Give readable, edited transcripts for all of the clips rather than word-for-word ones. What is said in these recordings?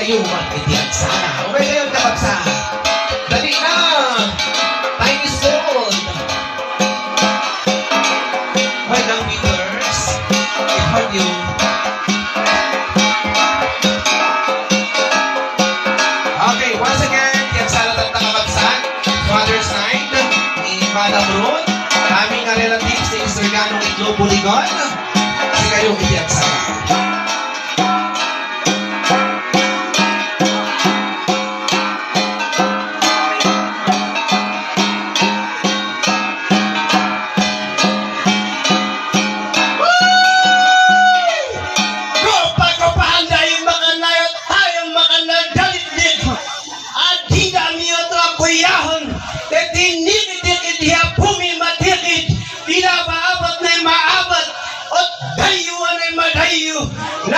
kayo magkitiyak sana. Okay kayo kapagsa. Dali na! Time is gold! Well, now, meters, if have you okay, once again, tiyak sana at nakapagsan. Father's night ni Madam Ruth. Aming relatives ni Mr. Ganong Itlo Puligon. Kasi kayo itiyak sana. Na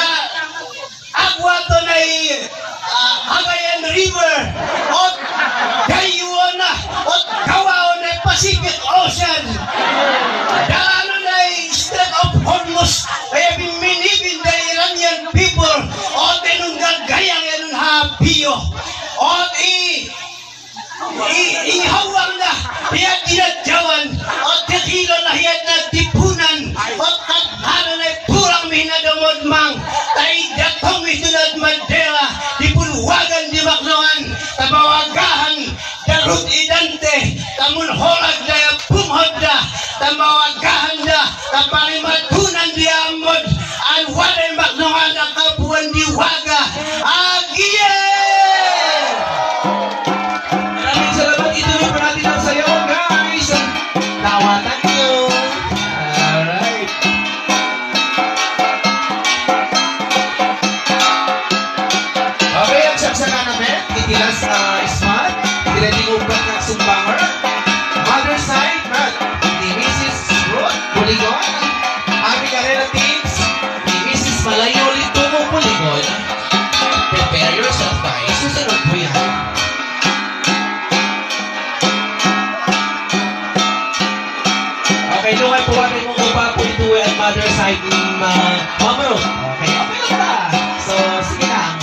agwa to na Hagayan River at Gayuan na at Kawaon na Pacific Ocean daanan na Strait of Hormuz kaya biminibin na Iranian people at inunggan gayang yan hapiyo at ihawang na hiyad ginadyawan at kakilo na hiyad na tipunan at kathano na pulang minadamod mang tay datong isunod Mandela di pulwagan di maknoan tabawagahan darut idante tamun holag na pumhod na tabawagahan na tapalimadunan di amod an walay maknoan ang kabuan di waga agiye. Maraming salamat. Ituloy pa natin ang sayaw, guys. Tawatan nyo. Alright. Okay, ang saksakan namin. Itilas smart. Dilating ugat ng sumbanger. Mother side, ni Mrs. Ruth Puligon. Aming relatives, ni Mrs. Malayo Litumo Puligon. Prepare yourself, guys. Susunod po yan. Okay, doon ay puwagay mong upa po ito at mother side ng Mama Ruth. Okay, okay lang ba? So, sige lang.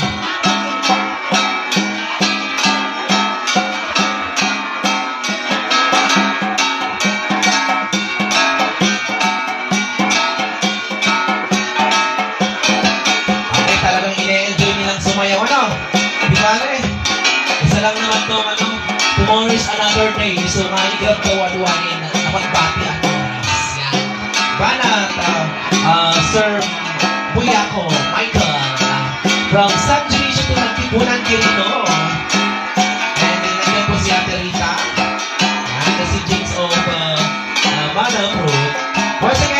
Okay, talagang ine-enjoy nilang sumayaw, ano? Di ba, isa lang naman itong, tomorrow is another day. So, maligap ko waduwanin na magbati ako. Yan. Banat, Sir Buyako, Michael, from San Luis to Nagtipunan, Quirino. And then, nandiyan po si Ate Rita. Yan, si James of Madam Ruth. Once again,